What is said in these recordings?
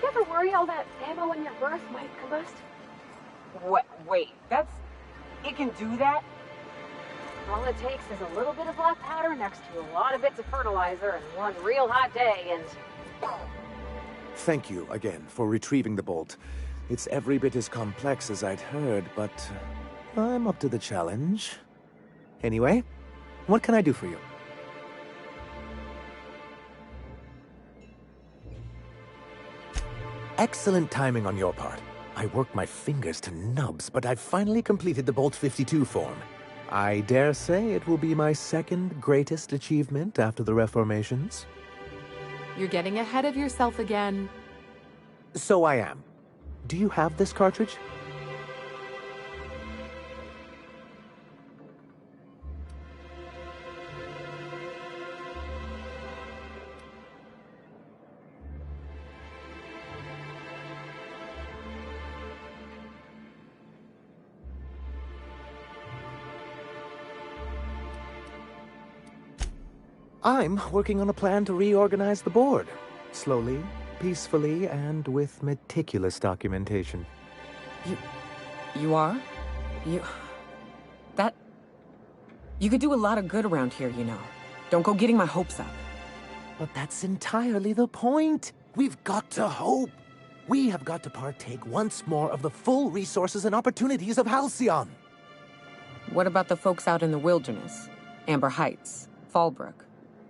You ever worry all that ammo in your berth might combust? Wait, it can do that? All it takes is a little bit of black powder next to a lot of bits of fertilizer and one real hot day and... Thank you again for retrieving the bolt. It's every bit as complex as I'd heard, but I'm up to the challenge. Anyway, what can I do for you? Excellent timing on your part. I worked my fingers to nubs, but I've finally completed the Bolt 52 form. I dare say it will be my second greatest achievement after the Reformations. You're getting ahead of yourself again. So I am. Do you have this cartridge? I'm working on a plan to reorganize the board. Slowly, peacefully, and with meticulous documentation. You are? You could do a lot of good around here, you know. Don't go getting my hopes up. But that's entirely the point. We've got to hope. We have got to partake once more of the full resources and opportunities of Halcyon. What about the folks out in the wilderness? Amber Heights, Fallbrook.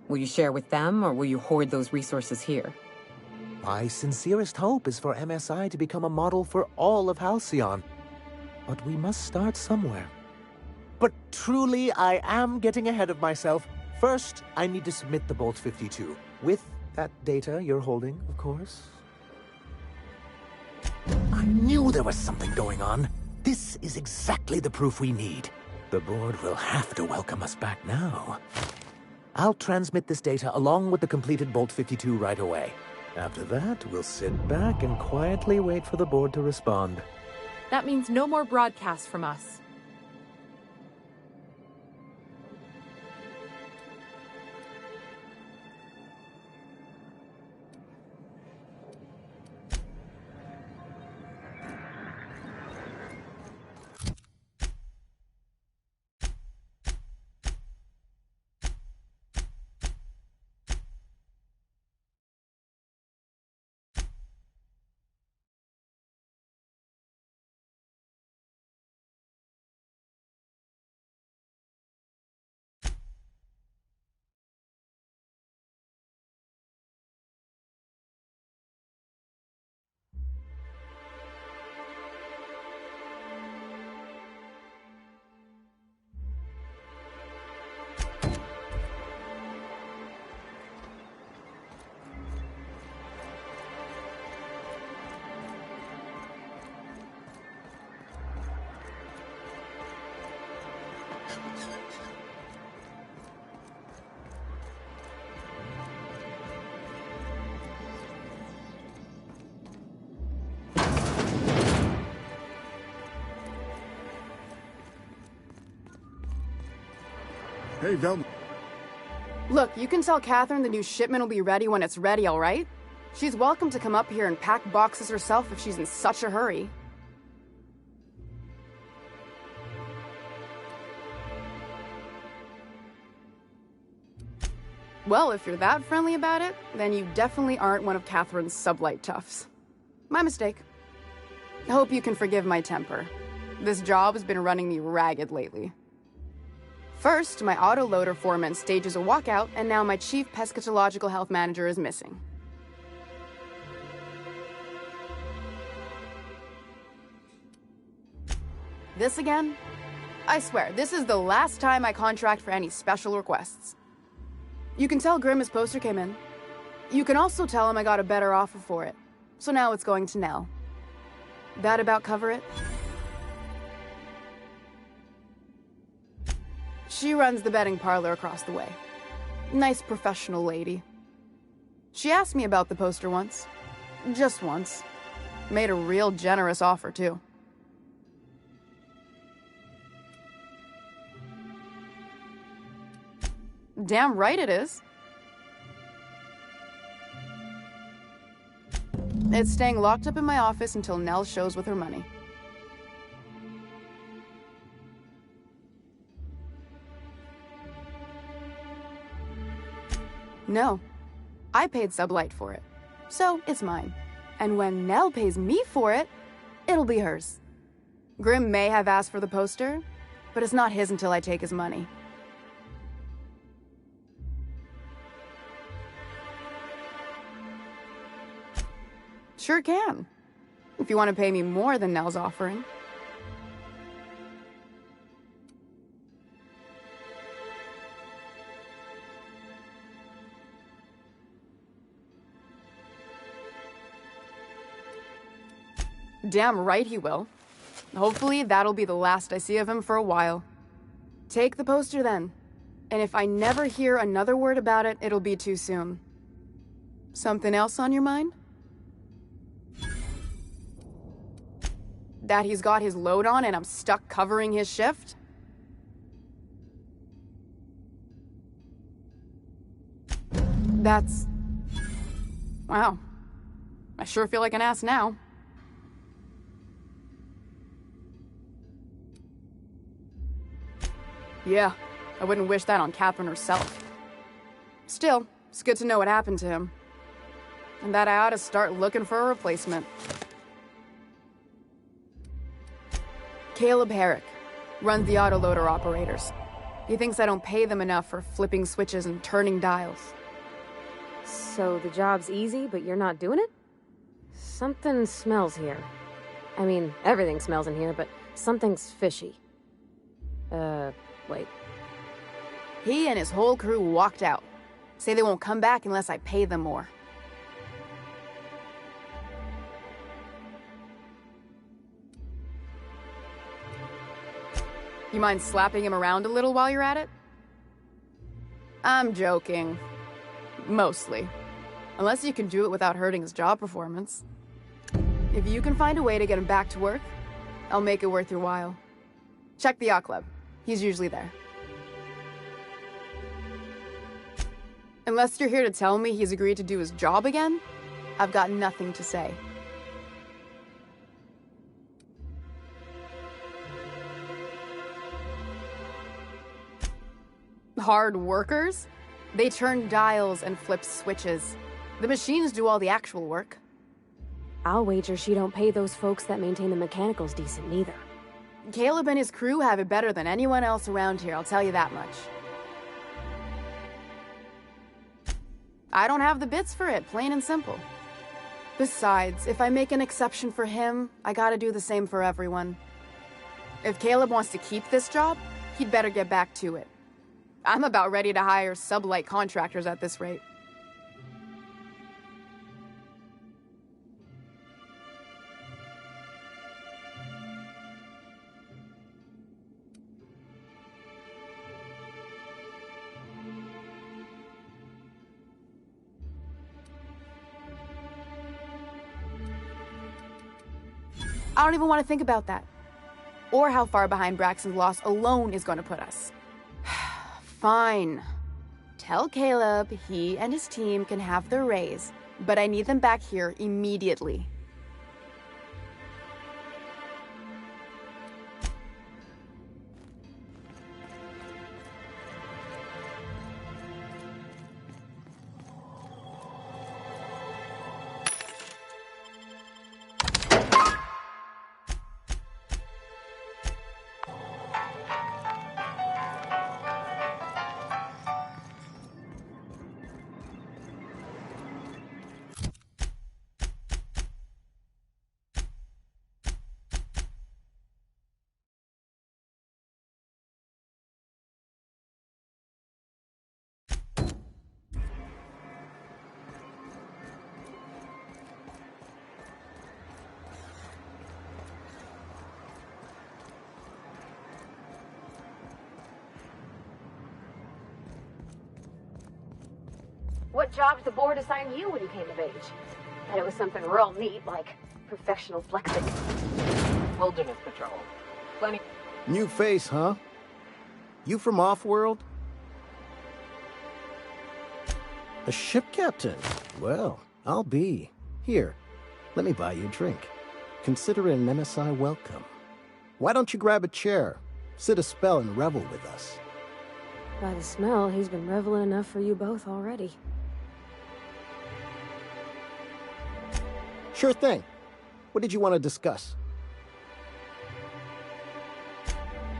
Will you share with them, or will you hoard those resources here? My sincerest hope is for MSI to become a model for all of Halcyon. But we must start somewhere. But truly, I am getting ahead of myself. First, I need to submit the Bolt 52. With that data you're holding, of course. I knew there was something going on. This is exactly the proof we need. The board will have to welcome us back now. I'll transmit this data along with the completed Bolt 52 right away. After that, we'll sit back and quietly wait for the board to respond. That means no more broadcasts from us. Hey, Velma. Look, you can tell Catherine the new shipment will be ready when it's ready, all right? She's welcome to come up here and pack boxes herself if she's in such a hurry. Well, if you're that friendly about it, then you definitely aren't one of Catherine's sublight toughs. My mistake. I hope you can forgive my temper. This job has been running me ragged lately. First, my autoloader foreman stages a walkout, and now my chief pescatological health manager is missing. This again? I swear, this is the last time I contract for any special requests. You can tell Grimm his poster came in. You can also tell him I got a better offer for it. So now it's going to Nell. That about cover it? She runs the betting parlor across the way. Nice professional lady. She asked me about the poster once. Just once. Made a real generous offer, too. Damn right it is. It's staying locked up in my office until Nell shows with her money. No. I paid Sublight for it. So, it's mine. And when Nell pays me for it, it'll be hers. Grimm may have asked for the poster, but it's not his until I take his money. Sure can. If you want to pay me more than Nell's offering. Damn right he will. Hopefully that'll be the last I see of him for a while. Take the poster then. And if I never hear another word about it, it'll be too soon. Something else on your mind? That he's got his load on and I'm stuck covering his shift? That's... Wow. I sure feel like an ass now. Yeah, I wouldn't wish that on Catherine herself. Still, it's good to know what happened to him. And that I ought to start looking for a replacement. Caleb Herrick runs the autoloader operators. He thinks I don't pay them enough for flipping switches and turning dials. So the job's easy, but you're not doing it? Something smells here. I mean, everything smells in here, but something's fishy. Wait. He and his whole crew walked out. Say they won't come back unless I pay them more. You mind slapping him around a little while you're at it? I'm joking. Mostly. Unless you can do it without hurting his job performance. If you can find a way to get him back to work, I'll make it worth your while. Check the yacht club. He's usually there. Unless you're here to tell me he's agreed to do his job again, I've got nothing to say. Hard workers? They turn dials and flip switches. The machines do all the actual work. I'll wager she don't pay those folks that maintain the mechanicals decent neither. Caleb and his crew have it better than anyone else around here, I'll tell you that much. I don't have the bits for it, plain and simple. Besides, if I make an exception for him, I gotta do the same for everyone. If Caleb wants to keep this job, he'd better get back to it. I'm about ready to hire sublight contractors at this rate. I don't even want to think about that. Or how far behind Braxton's loss alone is going to put us. Fine. Tell Caleb he and his team can have their raise, but I need them back here immediately. What job did the board assign you when you came of age? And it was something real neat, like professional flexing. Wilderness patrol. Plenty. New face, huh? You from off-world? A ship captain? Well, I'll be. Here, let me buy you a drink. Consider it an MSI welcome. Why don't you grab a chair, sit a spell and revel with us? By the smell, he's been reveling enough for you both already. Sure thing. What did you want to discuss?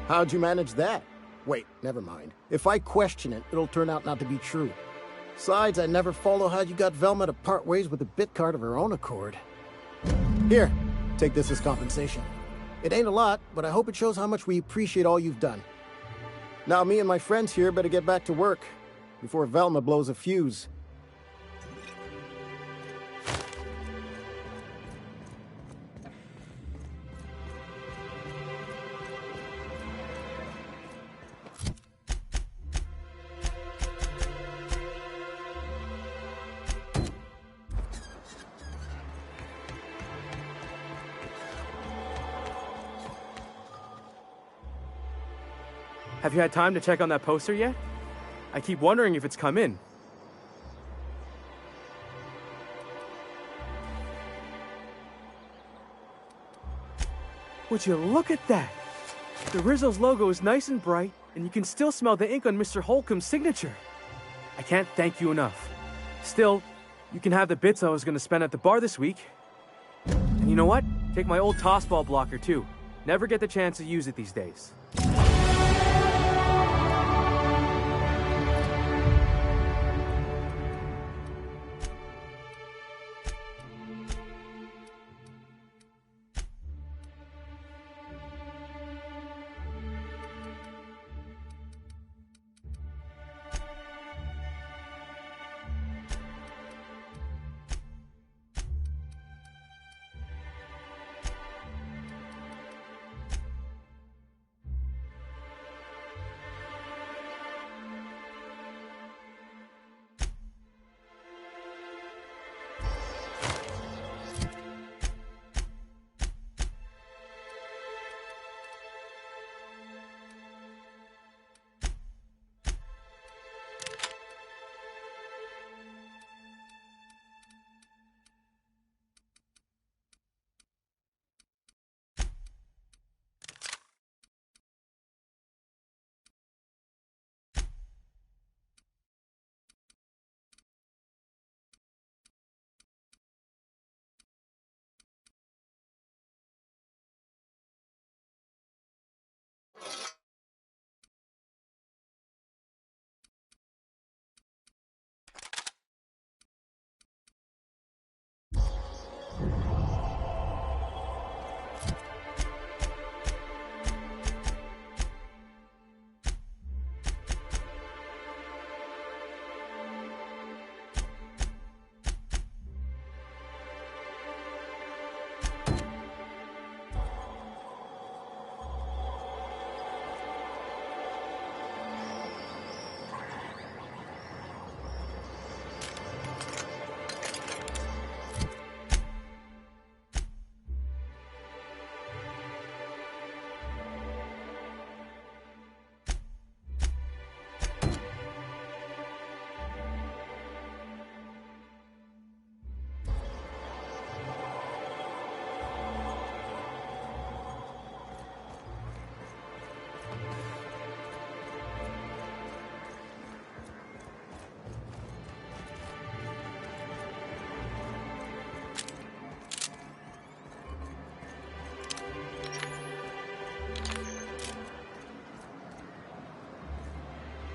How'd you manage that? Wait, never mind. If I question it, it'll turn out not to be true. Besides, I never follow how you got Velma to part ways with the bit card of her own accord. Here, take this as compensation. It ain't a lot, but I hope it shows how much we appreciate all you've done. Now me and my friends here better get back to work before Velma blows a fuse. Have you had time to check on that poster yet? I keep wondering if it's come in. Would you look at that? The Rizzo's logo is nice and bright, and you can still smell the ink on Mr. Holcomb's signature. I can't thank you enough. Still, you can have the bits I was going to spend at the bar this week. And you know what? Take my old tossball blocker, too. Never get the chance to use it these days.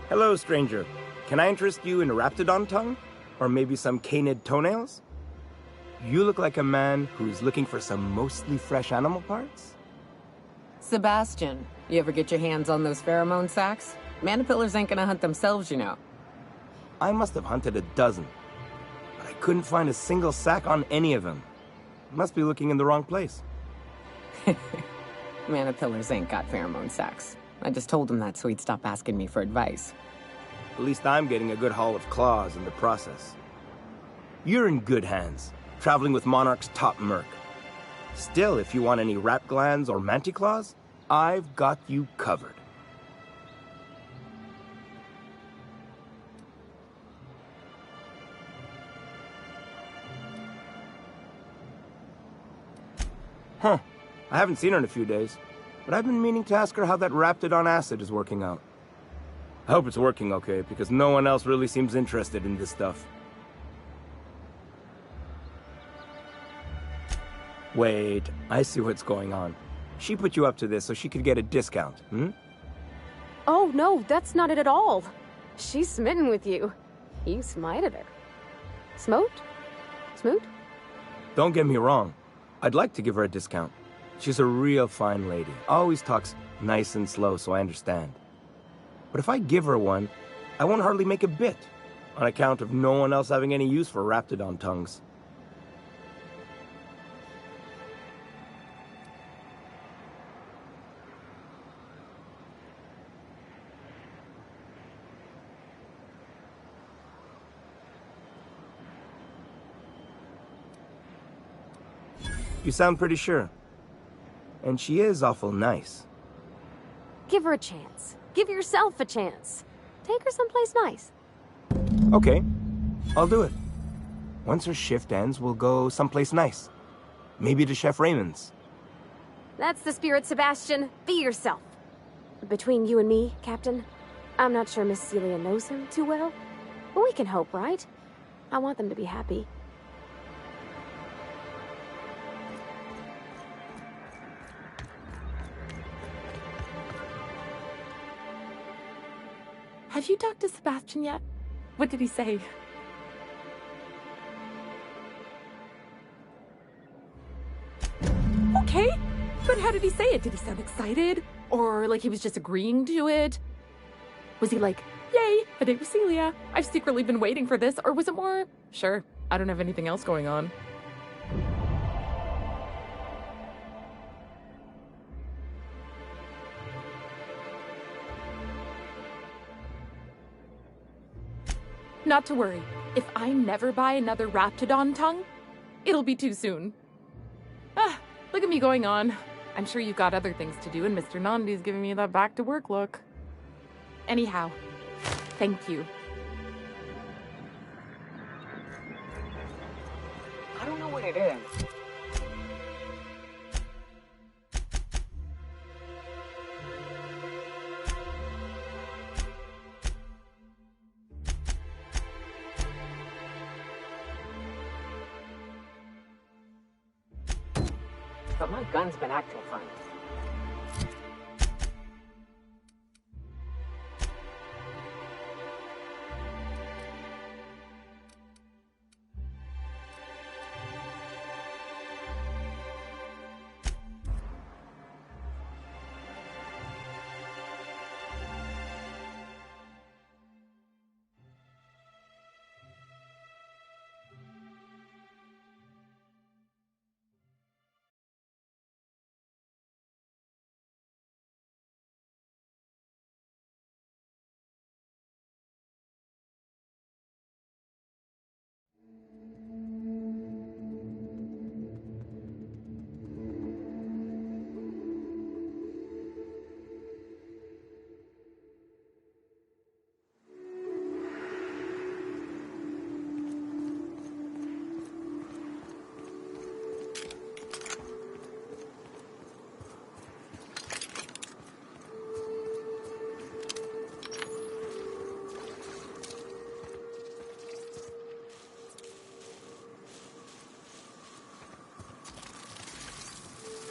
Hello, stranger. Can I interest you in Raptidon tongue? Or maybe some canid toenails? You look like a man who's looking for some mostly fresh animal parts? Sebastian, you ever get your hands on those pheromone sacs? Manipillars ain't gonna hunt themselves, you know. I must have hunted a dozen, but I couldn't find a single sack on any of them. Must be looking in the wrong place. Manipillars ain't got pheromone sacs. I just told him that so he'd stop asking me for advice. At least I'm getting a good haul of claws in the process. You're in good hands, traveling with Monarch's top merc. Still, if you want any rat glands or manticlaws, I've got you covered. Huh. I haven't seen her in a few days, but I've been meaning to ask her how that Raptidon acid is working out. I hope it's working okay, because no one else really seems interested in this stuff. Wait, I see what's going on. She put you up to this so she could get a discount, hmm? Oh, no, that's not it at all. She's smitten with you. You smited her. Smote? Smoot? Don't get me wrong. I'd like to give her a discount. She's a real fine lady. Always talks nice and slow, so I understand. But if I give her one, I won't hardly make a bit, on account of no one else having any use for Raptidon tongues. You sound pretty sure. And she is awful nice. Give her a chance. Give yourself a chance. Take her someplace nice. Okay, I'll do it. Once her shift ends, we'll go someplace nice. Maybe to Chef Raymond's. That's the spirit, Sebastian. Be yourself. Between you and me, Captain, I'm not sure Miss Celia knows him too well. But we can hope, right? I want them to be happy. Have you talked to Sebastian yet? What did he say? Okay, but how did he say it? Did he sound excited? Or like he was just agreeing to it? Was he like, yay, a date with Celia. I've secretly been waiting for this. Or was it more, sure, I don't have anything else going on. Not to worry. If I never buy another Raptidon tongue, it'll be too soon. Ah, look at me going on. I'm sure you've got other things to do, and Mr. Nandi's giving me that back-to-work look. Anyhow, thank you. I don't know what it is. But my gun's been acting funny.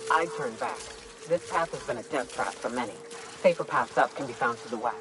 I turn back. This path has been a death trap for many. Safer paths up can be found to the west.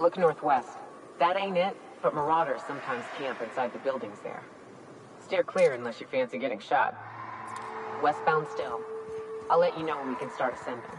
Look northwest. That ain't it, but marauders sometimes camp inside the buildings there. Steer clear unless you fancy getting shot. Westbound still. I'll let you know when we can start ascending.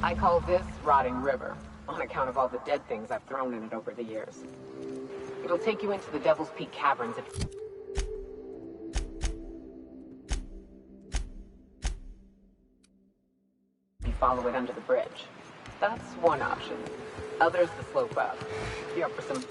I call this Rotting River, on account of all the dead things I've thrown in it over the years. It'll take you into the Devil's Peak Caverns if you follow it under the bridge. That's one option. Other's the slope up. You up for some...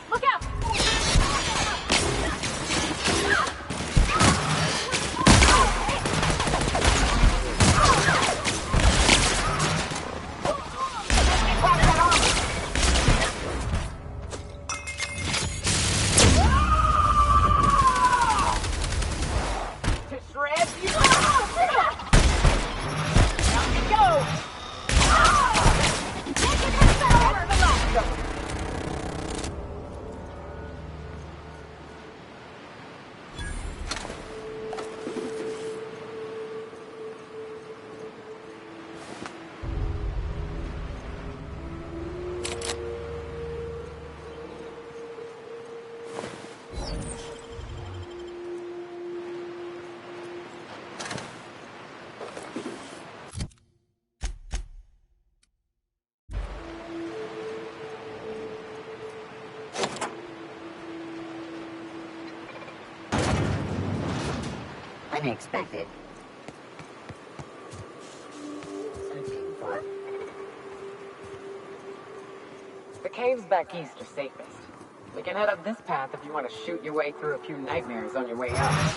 Look out! Unexpected. The caves back east are safest. We can head up this path if you want to shoot your way through a few nightmares on your way out.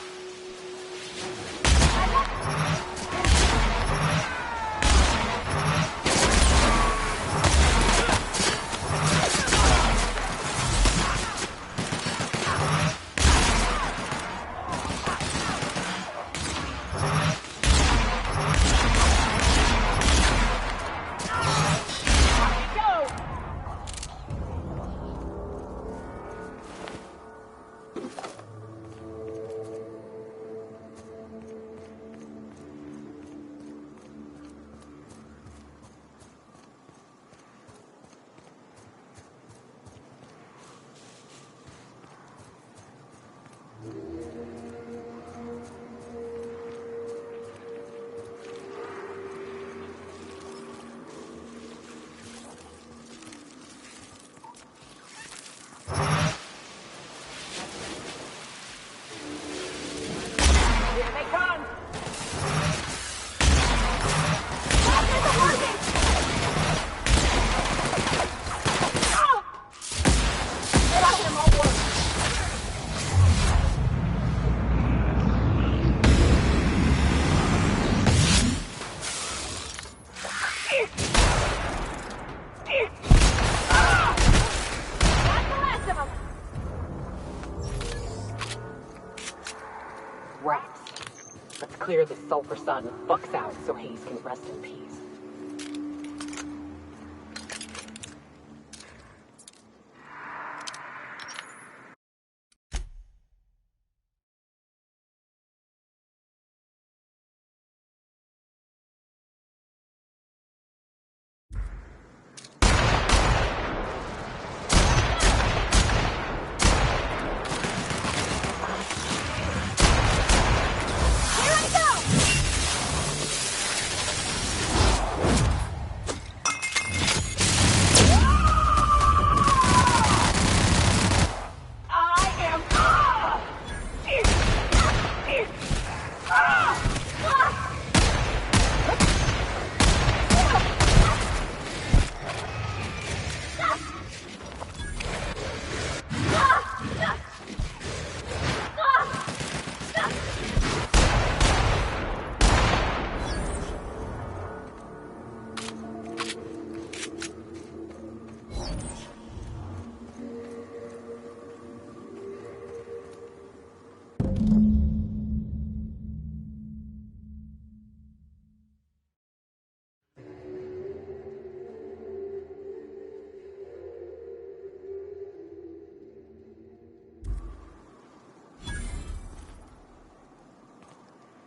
Clear the sulfur sun fucks out so Hayes can rest in peace.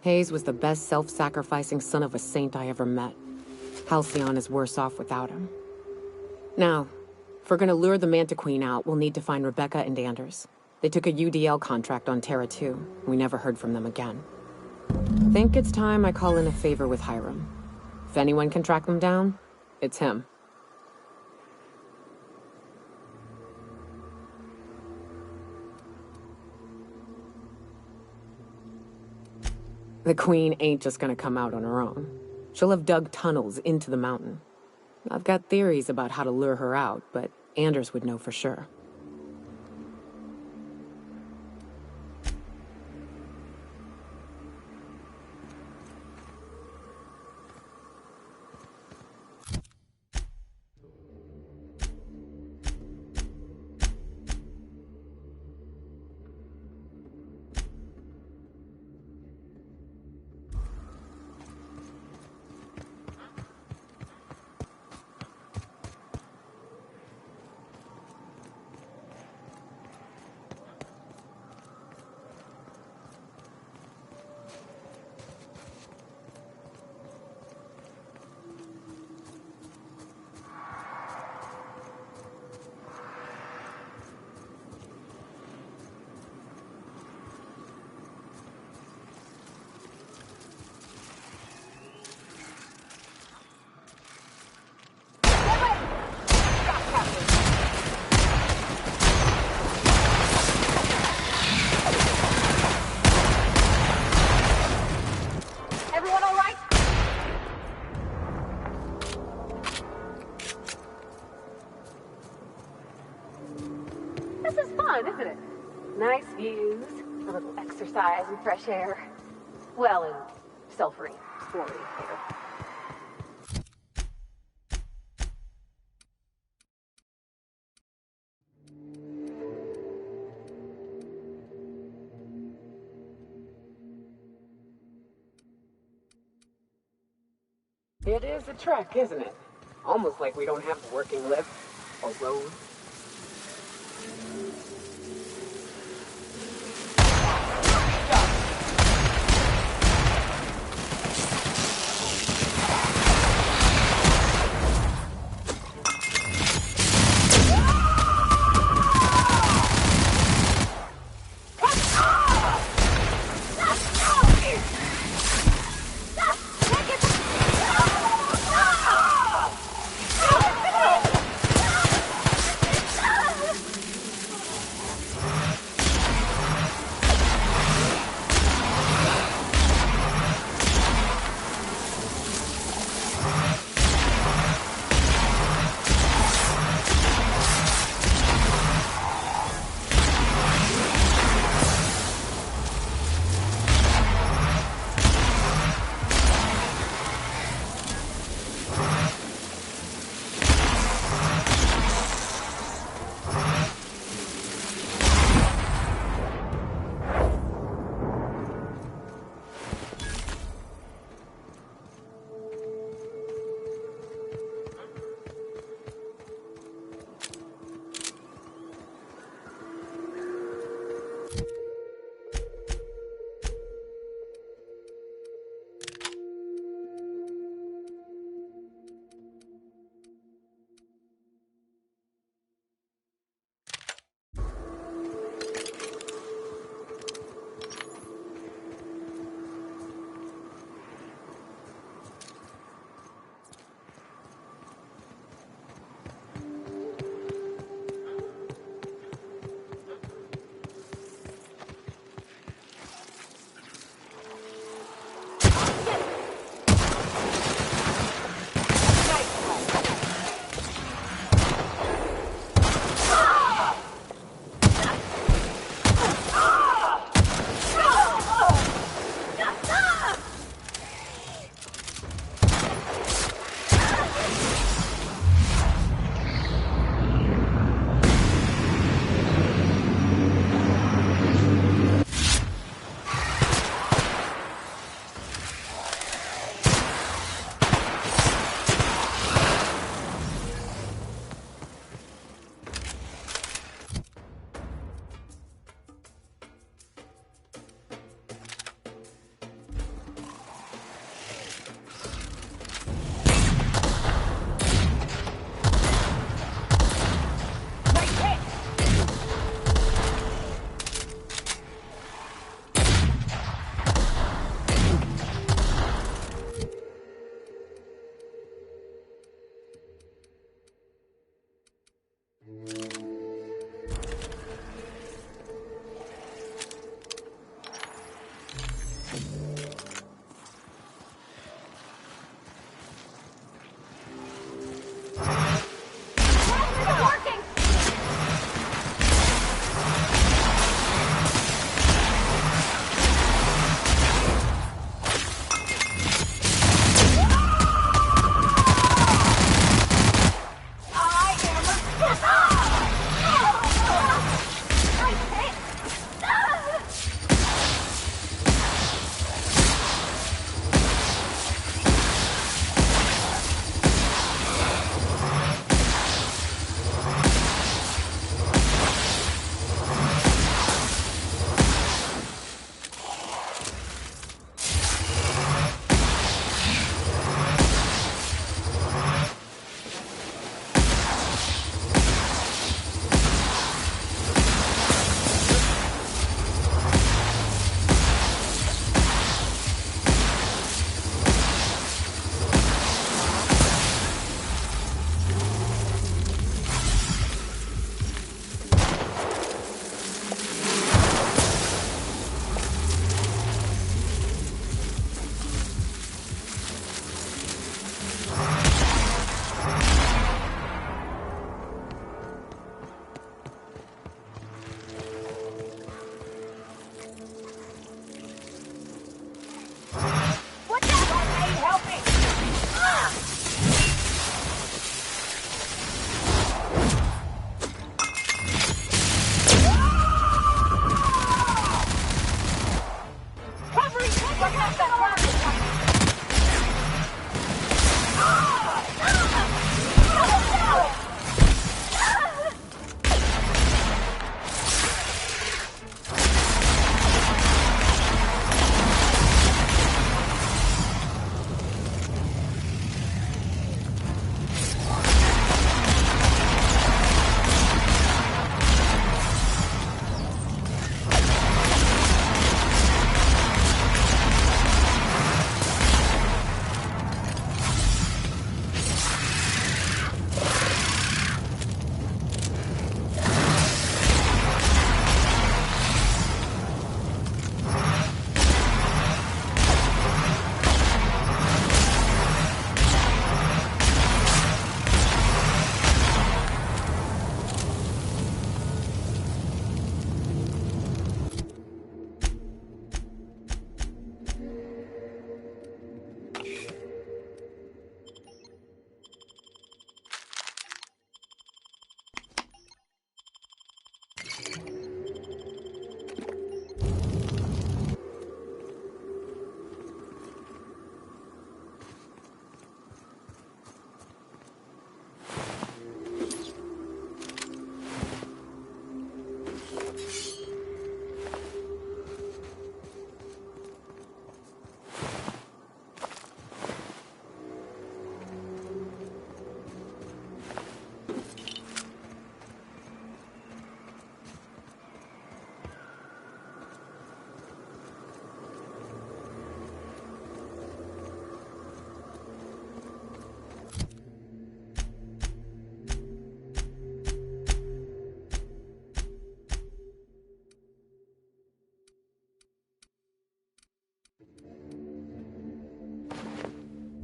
Hayes was the best self-sacrificing son of a saint I ever met. Halcyon is worse off without him. Now, if we're gonna lure the Manta Queen out, we'll need to find Rebecca and Anders. They took a UDL contract on Terra 2. We never heard from them again. Think it's time I call in a favor with Hiram. If anyone can track them down, it's him. The Queen ain't just gonna come out on her own. She'll have dug tunnels into the mountain. I've got theories about how to lure her out, but Anders would know for sure. This is fun, isn't it? Nice views, a little exercise and fresh air. Well, and self-rewarding air. It is a trek, isn't it? Almost like we don't have a working lift or road.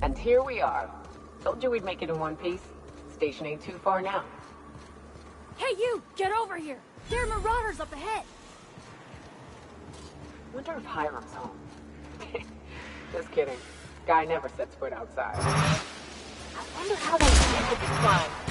And here we are. Told you we'd make it in one piece. Station ain't too far now. Hey you! Get over here! There are marauders up ahead! Wonder if Hiram's home. Just kidding. Guy never sets foot outside. I wonder how that shit could be fun.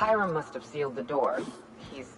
Hiram must have sealed the door. He's...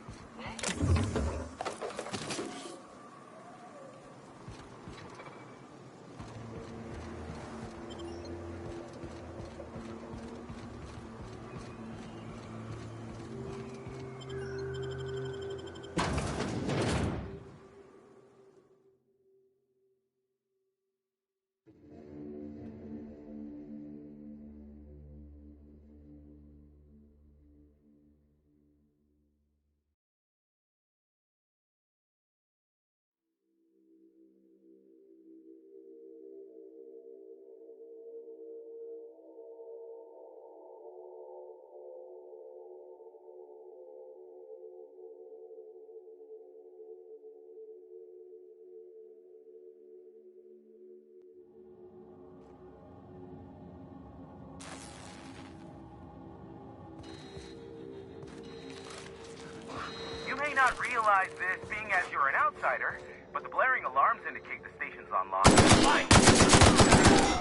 not realize this, being as you're an outsider, but the blaring alarms indicate the station's on lock. Fine.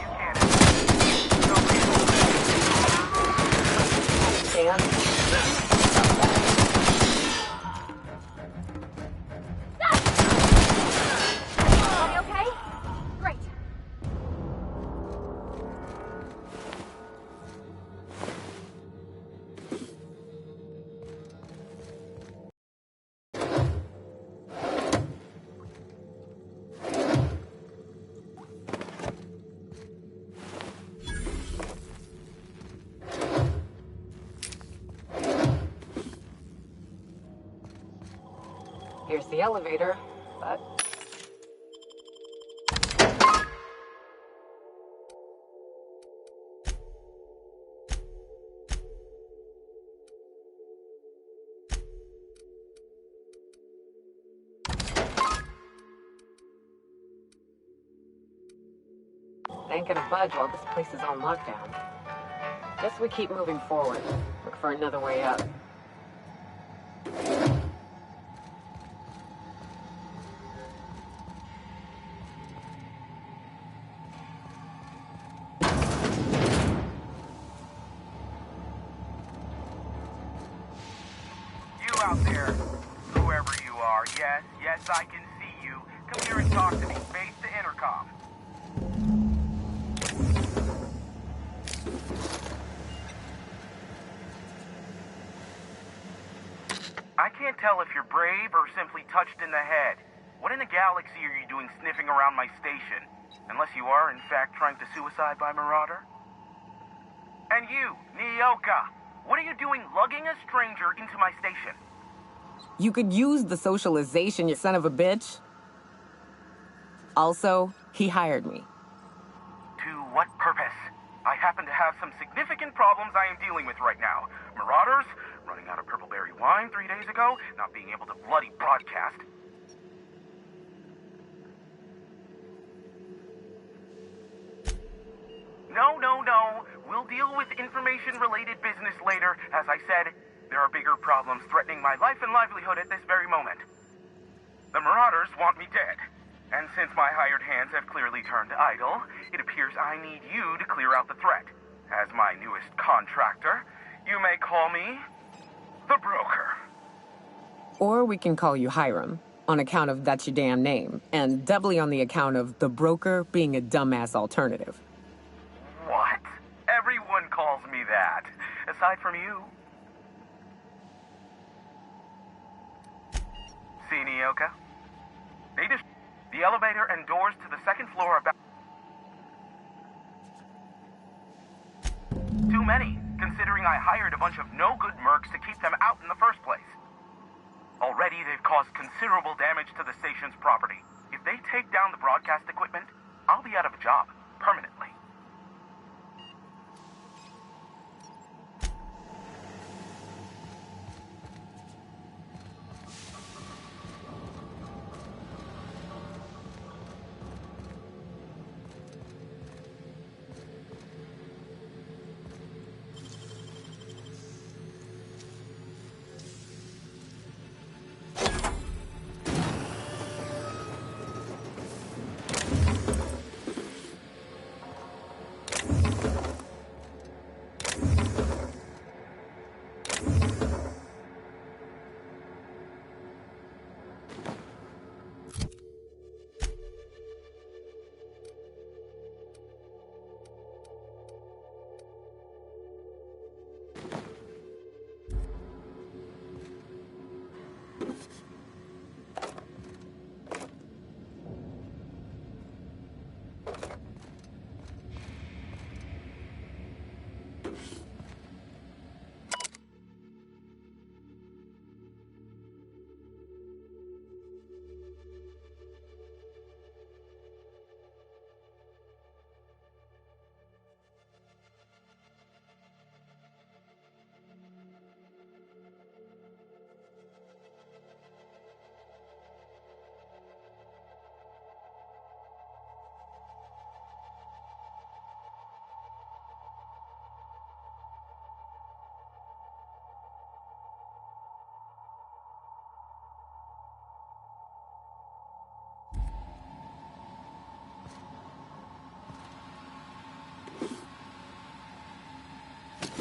You can't. Dan? Are you okay? Great. Here's the elevator, but... Ain't gonna budge while this place is on lockdown. Guess we keep moving forward. Look for another way up. Out there, whoever you are, yes, I can see you. Come here and talk to me, face the intercom. I can't tell if you're brave or simply touched in the head. What in the galaxy are you doing sniffing around my station? Unless you are, in fact, trying to suicide by Marauder? And you, Nyoka, what are you doing lugging a stranger into my station? You could use the socialization, you son of a bitch. Also, he hired me. To what purpose? I happen to have some significant problems I am dealing with right now. Marauders, running out of purple-berry wine 3 days ago, not being able to bloody broadcast. No. We'll deal with information-related business later. As I said, there are bigger problems threatening my life and livelihood at this very moment. The Marauders want me dead. And since my hired hands have clearly turned idle, it appears I need you to clear out the threat. As my newest contractor, you may call me the Broker. Or we can call you Hiram, on account of that's your damn name, and doubly on the account of the Broker being a dumbass alternative. What? Everyone calls me that, aside from you. See, Nyoka? The elevator and doors to the second floor are back. Too many, considering I hired a bunch of no-good mercs to keep them out in the first place. Already, they've caused considerable damage to the station's property. If they take down the broadcast equipment, I'll be out of a job, permanently.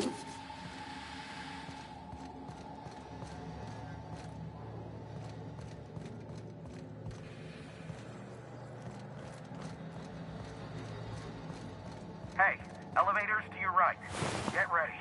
Hey, elevators to your right. Get ready.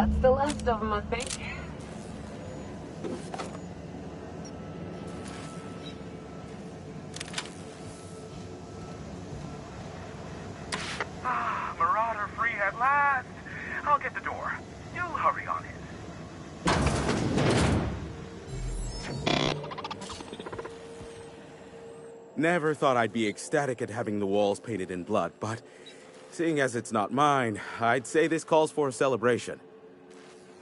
That's the last of them, I think. Marauder free at last. I'll get the door. You hurry on in. Never thought I'd be ecstatic at having the walls painted in blood, but seeing as it's not mine, I'd say this calls for a celebration.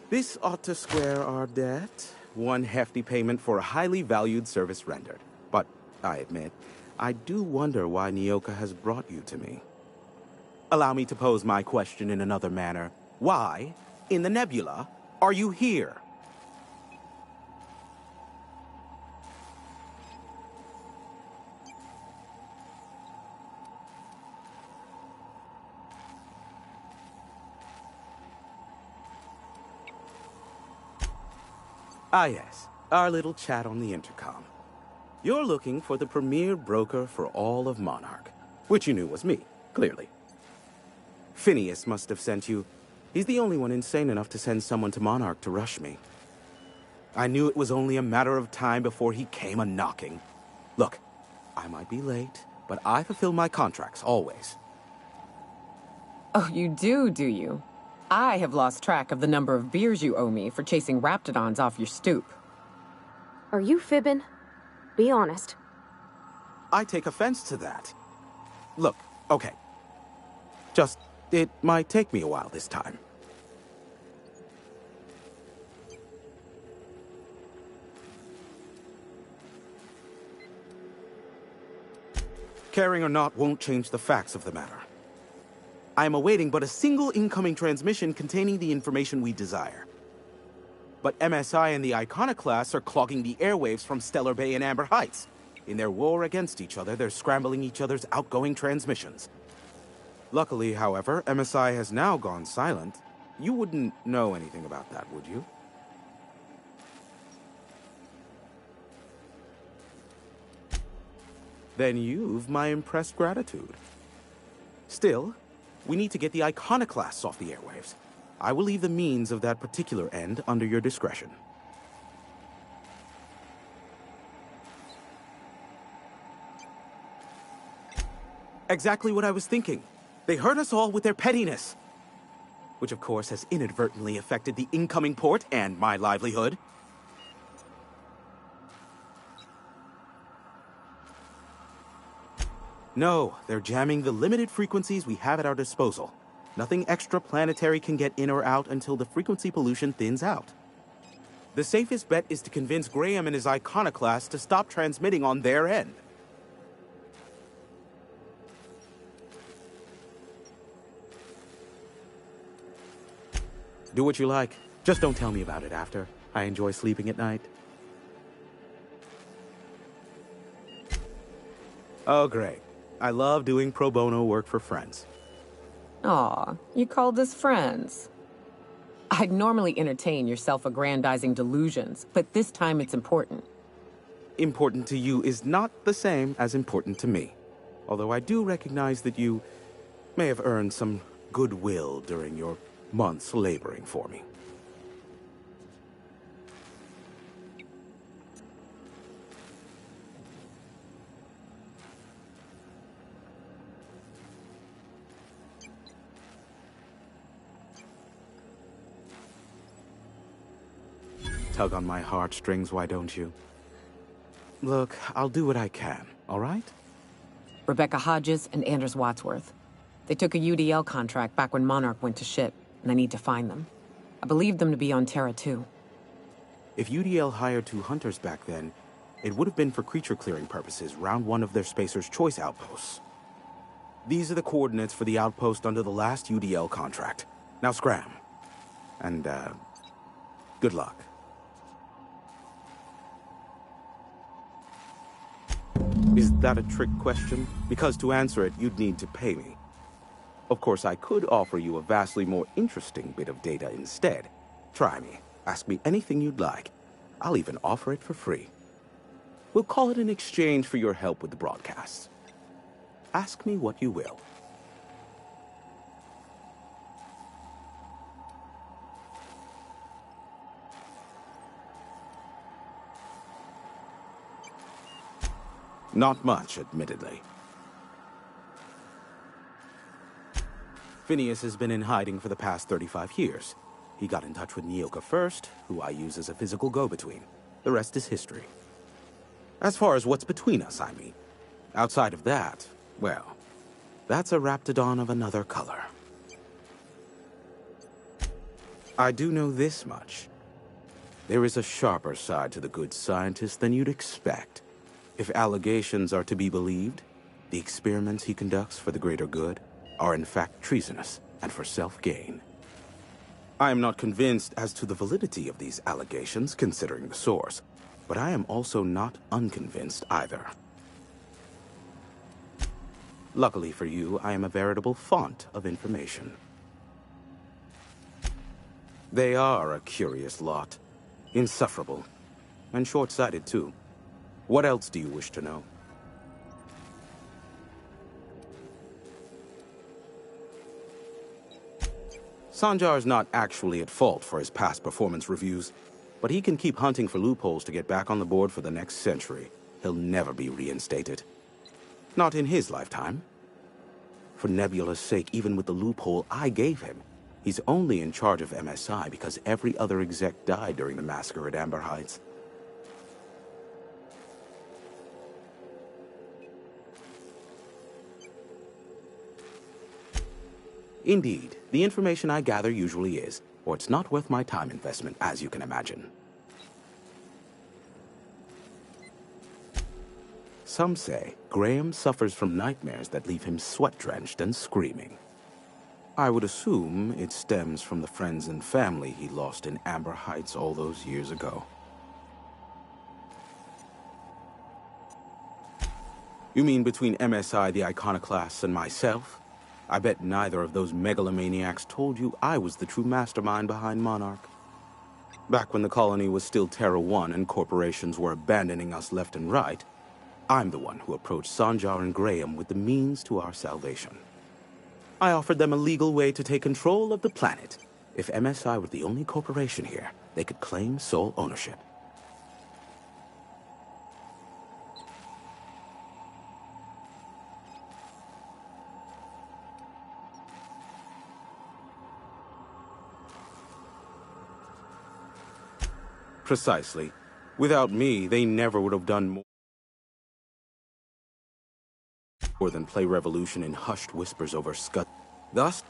This ought to square our debt. One hefty payment for a highly valued service rendered. But I admit, I do wonder why Nyoka has brought you to me. Allow me to pose my question in another manner. Why, in the nebula, are you here? Ah yes, our little chat on the intercom. You're looking for the premier broker for all of Monarch, which you knew was me, clearly. Phineas must have sent you. He's the only one insane enough to send someone to Monarch to rush me. I knew it was only a matter of time before he came a-knocking. Look, I might be late, but I fulfill my contracts, always. Oh, you do you? I have lost track of the number of beers you owe me for chasing raptidons off your stoop. Are you fibbing? Be honest. I take offense to that. Look, okay. It might take me a while this time. Caring or not won't change the facts of the matter. I am awaiting but a single incoming transmission containing the information we desire. But MSI and the Iconoclasts are clogging the airwaves from Stellar Bay and Amber Heights. In their war against each other, they're scrambling each other's outgoing transmissions. Luckily, however, MSI has now gone silent. You wouldn't know anything about that, would you? Then you've my impressed gratitude. Still, we need to get the Iconoclasts off the airwaves. I will leave the means of that particular end under your discretion. Exactly what I was thinking. They hurt us all with their pettiness. Which, of course, has inadvertently affected the incoming port and my livelihood. No, they're jamming the limited frequencies we have at our disposal. Nothing extraplanetary can get in or out until the frequency pollution thins out. The safest bet is to convince Graham and his Iconoclast to stop transmitting on their end. Do what you like. Just don't tell me about it after. I enjoy sleeping at night. Oh, great. I love doing pro bono work for friends. Aw, you called us friends. I'd normally entertain your self-aggrandizing delusions, but this time it's important. Important to you is not the same as important to me. Although I do recognize that you may have earned some goodwill during your months laboring for me. Tug on my heartstrings, why don't you? Look, I'll do what I can, all right? Rebecca Hodges and Anders Wadsworth. They took a UDL contract back when Monarch went to shit, and I need to find them. I believe them to be on Terra 2. If UDL hired 2 hunters back then, it would have been for creature clearing purposes, round 1 of their Spacer's Choice outposts. These are the coordinates for the outpost under the last UDL contract. Now scram. And, good luck. Is that a trick question? Because to answer it, you'd need to pay me. Of course, I could offer you a vastly more interesting bit of data instead. Try me. Ask me anything you'd like. I'll even offer it for free. We'll call it an exchange for your help with the broadcasts. Ask me what you will. Not much, admittedly. Phineas has been in hiding for the past 35 years. He got in touch with Nyoka first, who I use as a physical go-between. The rest is history. As far as what's between us, I mean. Outside of that, well, that's a Raptidon of another color. I do know this much. There is a sharper side to the good scientist than you'd expect. If allegations are to be believed, the experiments he conducts for the greater good are in fact treasonous and for self-gain. I am not convinced as to the validity of these allegations, considering the source, but I am also not unconvinced either. Luckily for you, I am a veritable font of information. They are a curious lot. Insufferable. And short-sighted, too. What else do you wish to know? Sanjar's not actually at fault for his past performance reviews, but he can keep hunting for loopholes to get back on the board for the next century. He'll never be reinstated. Not in his lifetime. For Nebula's sake, even with the loophole I gave him, he's only in charge of MSI because every other exec died during the massacre at Amber Heights. Indeed, the information I gather usually is, or it's not worth my time investment, as you can imagine. Some say Graham suffers from nightmares that leave him sweat-drenched and screaming. I would assume it stems from the friends and family he lost in Amber Heights all those years ago. You mean between MSI, the Iconoclasts, and myself? I bet neither of those megalomaniacs told you I was the true mastermind behind Monarch. Back when the colony was still Terra 1 and corporations were abandoning us left and right, I'm the one who approached Sanjar and Graham with the means to our salvation. I offered them a legal way to take control of the planet. If MSI were the only corporation here, they could claim sole ownership. Precisely. Without me, they never would have done more than play Revolution in hushed whispers over Scud. Thus,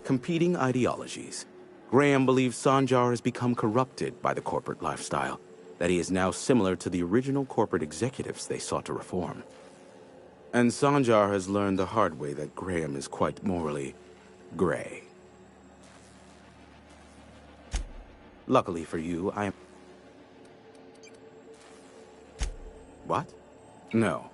competing ideologies. Graham believes Sanjar has become corrupted by the corporate lifestyle, that he is now similar to the original corporate executives they sought to reform. And Sanjar has learned the hard way that Graham is quite morally gray. Luckily for you, I am... What? No.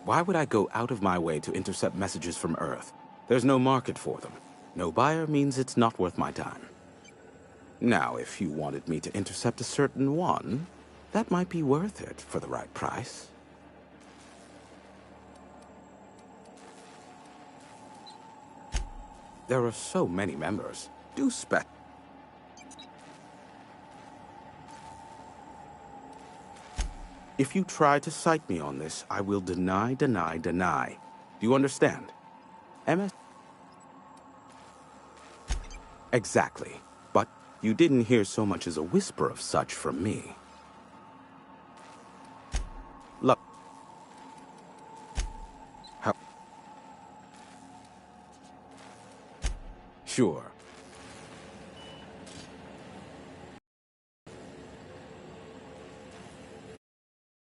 Why would I go out of my way to intercept messages from Earth? There's no market for them. No buyer means it's not worth my time. Now, if you wanted me to intercept a certain one, that might be worth it for the right price. There are so many members. Do spec. If you try to cite me on this, I will deny. Do you understand? MS? Exactly. But you didn't hear so much as a whisper of such from me. Look. How? Sure.